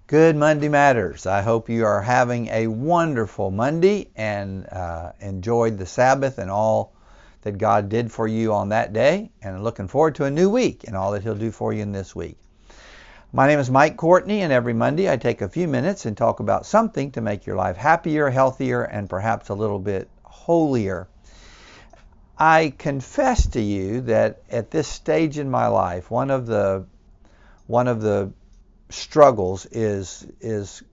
Good Monday Matters. I hope you are having a wonderful Monday and enjoyed the Sabbath and all that God did for you on that day, and looking forward to a new week and all that He'll do for you in this week. My name is Mike Courtney, and every Monday I take a few minutes and talk about something to make your life happier, healthier, and perhaps a little bit holier. I confess to you that at this stage in my life, one of the struggles is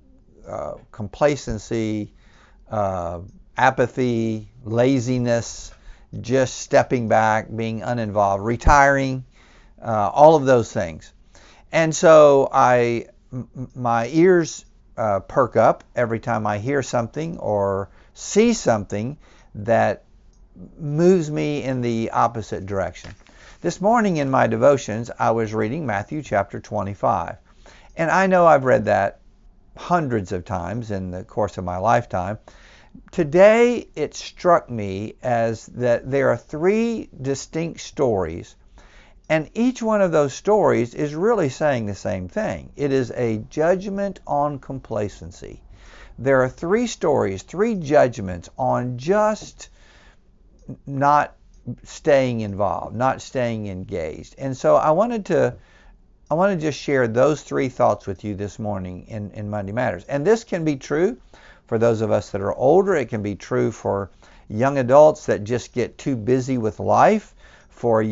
complacency, apathy, laziness, just stepping back, being uninvolved, retiring, all of those things. And so my ears perk up every time I hear something or see something that moves me in the opposite direction. This morning in my devotions, I was reading Matthew chapter 25. And I know I've read that hundreds of times in the course of my lifetime. Today it struck me as that there are three distinct stories, and each one of those stories is really saying the same thing. It is a judgment on complacency. There are three stories, three judgments on just not staying involved, not staying engaged. And so I want to just share those three thoughts with you this morning in Monday Matters. And this can be true for those of us that are older. It can be true for young adults that just get too busy with life, for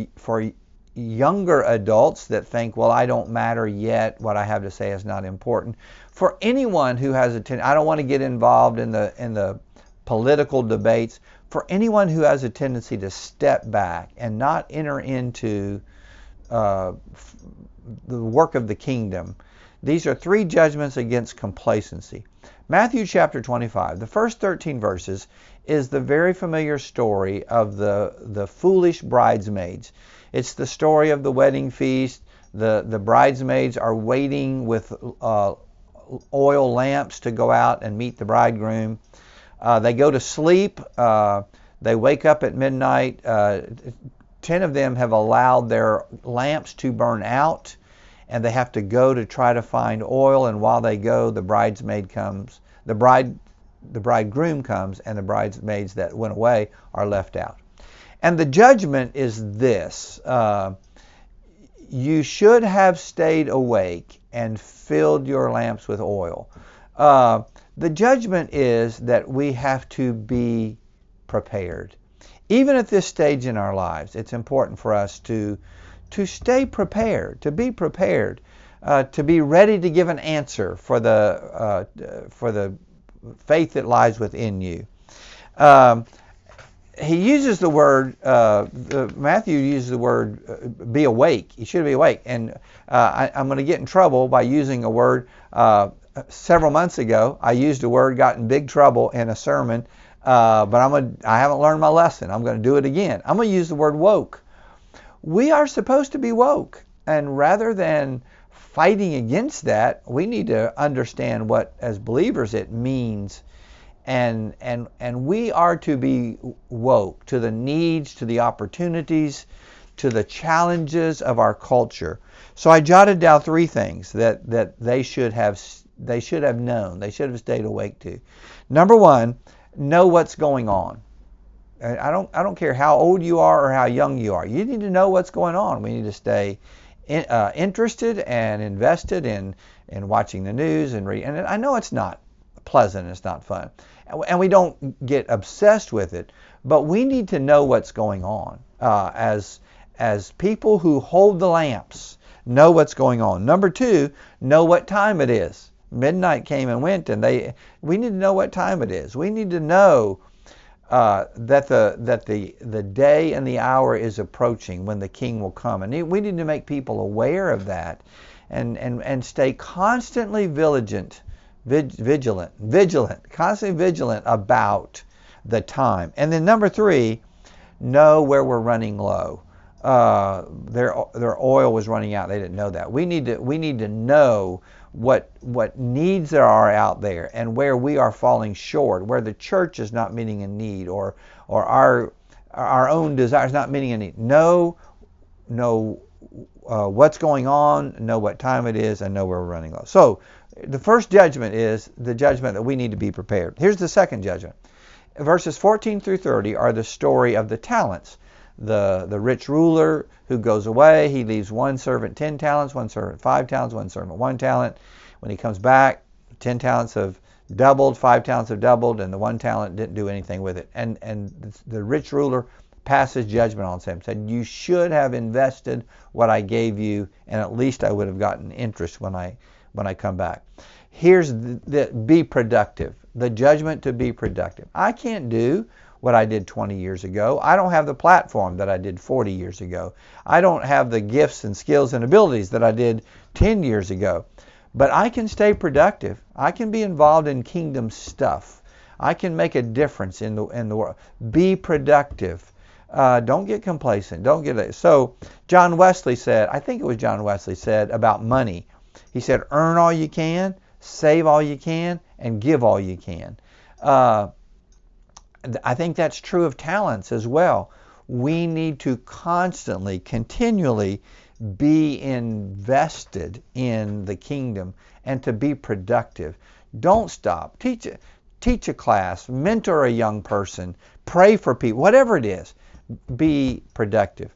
younger adults that think, well, I don't matter yet, what I have to say is not important. For anyone who has I don't want to get involved in the political debates. For anyone who has a tendency to step back and not enter into the work of the kingdom, these are three judgments against complacency. Matthew chapter 25, the first 13 verses, is the very familiar story of the foolish bridesmaids. It's the story of the wedding feast. The bridesmaids are waiting with oil lamps to go out and meet the bridegroom. They go to sleep. They wake up at midnight. 10 of them have allowed their lamps to burn out, and they have to go to try to find oil. And while they go, the bridegroom comes, and the bridesmaids that went away are left out. And the judgment is this: you should have stayed awake and filled your lamps with oil. The judgment is that we have to be prepared. Even at this stage in our lives, it's important for us to stay prepared, to be prepared, to be ready to give an answer for the faith that lies within you. He uses the word, Matthew uses the word be awake. You should be awake. And I'm going to get in trouble by using a word. Several months ago, I used a word, got in big trouble in a sermon, but I haven't learned my lesson. I'm going to do it again. I'm going to use the word woke. We are supposed to be woke, and rather than fighting against that, we need to understand what, as believers, it means, and we are to be woke to the needs, to the opportunities, to the challenges of our culture. So I jotted down three things that they should have known, they should have stayed awake to. Number one, know what's going on. I don't care how old you are or how young you are. You need to know what's going on. We need to stay interested and invested in watching the news and reading. And I know it's not pleasant, it's not fun, and we don't get obsessed with it. But we need to know what's going on as people who hold the lamps. Know what's going on. Number two, know what time it is. Midnight came and went, and we need to know what time it is. We need to know that the day and the hour is approaching when the King will come, and we need to make people aware of that, and stay constantly vigilant, constantly vigilant about the time. And then number three, know where we're running low. Their oil was running out. They didn't know that. We need to know what needs there are out there, and where we are falling short, where the church is not meeting a need, or our own desires not meeting a need. Know what's going on, know what time it is, and know where we're running low. So the first judgment is the judgment that we need to be prepared. Here's the second judgment. Verses 14 through 30 are the story of the talents. The rich ruler who goes away, he leaves one servant 10 talents, one servant 5 talents, one servant 1 talent. When he comes back, 10 talents have doubled, 5 talents have doubled, and the 1 talent didn't do anything with it. And the rich ruler passes judgment on him, said, you should have invested what I gave you, and at least I would have gotten interest when I come back. Here's be productive. The judgment to be productive. I can't do what I did 20 years ago. I don't have the platform that I did 40 years ago. I don't have the gifts and skills and abilities that I did 10 years ago. But I can stay productive. I can be involved in kingdom stuff. I can make a difference in the world. Be productive. Don't get complacent. Don't get it. So John Wesley said, I think it was John Wesley said about money. He said, earn all you can, save all you can, and give all you can. I think that's true of talents as well. We need to constantly, continually be invested in the kingdom and to be productive. Don't stop. Teach a class, mentor a young person, pray for people, whatever it is. Be productive.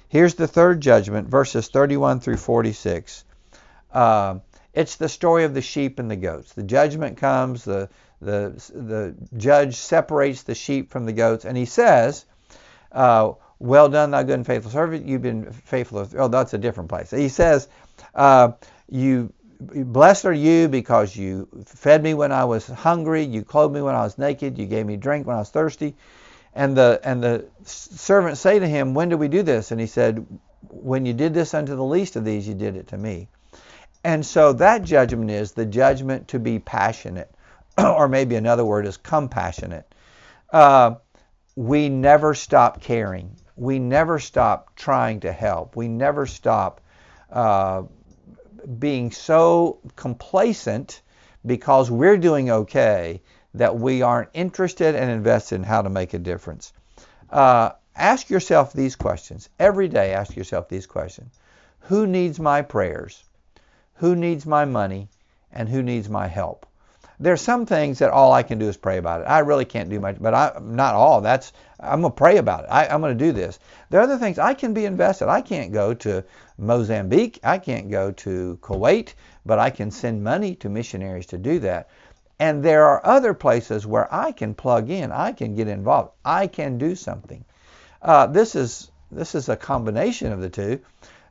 Here's the third judgment, verses 31 through 46. It's the story of the sheep and the goats. The judgment comes, the judge separates the sheep from the goats, and he says, well done, thou good and faithful servant. You've been faithful. Oh, that's a different place. He says, blessed are you because you fed me when I was hungry, you clothed me when I was naked, you gave me drink when I was thirsty. And the servants say to him, when did we do this? And he said, when you did this unto the least of these, you did it to me. And so that judgment is the judgment to be passionate, or maybe another word is compassionate. We never stop caring. We never stop trying to help. We never stop being so complacent because we're doing okay that we aren't interested and invested in how to make a difference. Ask yourself these questions. Every day ask yourself these questions. Who needs my prayers? Who needs my money? And who needs my help? There's some things that all I can do is pray about it. I really can't do much, but not all. I'm going to pray about it. I'm going to do this. There are other things I can be invested. I can't go to Mozambique. I can't go to Kuwait, but I can send money to missionaries to do that. And there are other places where I can plug in. I can get involved. I can do something. This is a combination of the two.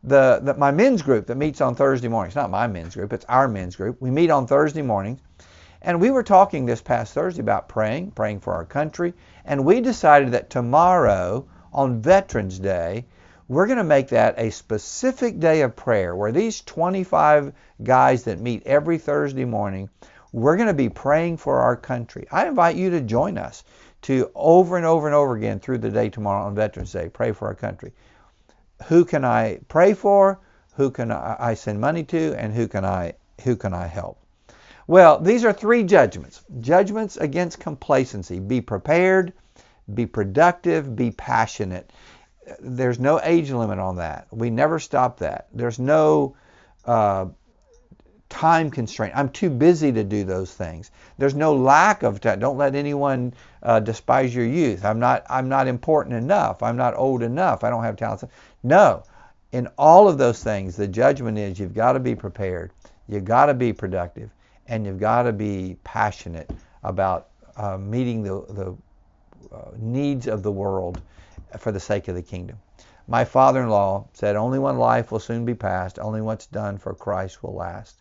My men's group that meets on Thursday mornings, not my men's group, it's our men's group. We meet on Thursday mornings. And we were talking this past Thursday about praying for our country. And we decided that tomorrow, on Veterans Day, we're going to make that a specific day of prayer where these 25 guys that meet every Thursday morning, we're going to be praying for our country. I invite you to join us to over and over and over again through the day tomorrow on Veterans Day, pray for our country. Who can I pray for? Who can I send money to? And who can I help? Well, these are 3 judgments. Judgments against complacency. Be prepared, be productive, be passionate. There's no age limit on that. We never stop that. There's no time constraint. I'm too busy to do those things. There's no lack of time. Don't let anyone despise your youth. I'm not important enough. I'm not old enough. I don't have talent. No. In all of those things, the judgment is you've got to be prepared. You've got to be productive. And you've got to be passionate about meeting the needs of the world for the sake of the kingdom. My father-in-law said, only one life will soon be passed. Only what's done for Christ will last.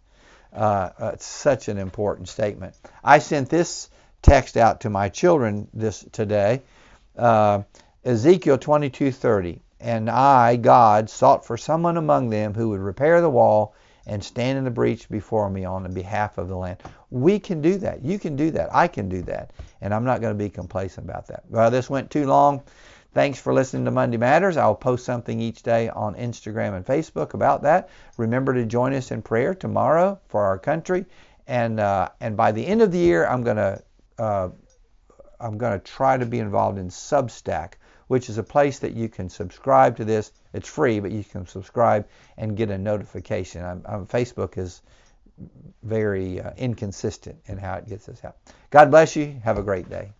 It's such an important statement. I sent this text out to my children today. Ezekiel 22:30. And I, God, sought for someone among them who would repair the wall and stand in the breach before me on the behalf of the land. We can do that. You can do that. I can do that. And I'm not going to be complacent about that. Well, this went too long. Thanks for listening to Monday Matters. I'll post something each day on Instagram and Facebook about that. Remember to join us in prayer tomorrow for our country. And by the end of the year, I'm going to try to be involved in Substack, which is a place that you can subscribe to this. It's free, but you can subscribe and get a notification. Facebook is very inconsistent in how it gets us out. God bless you. Have a great day.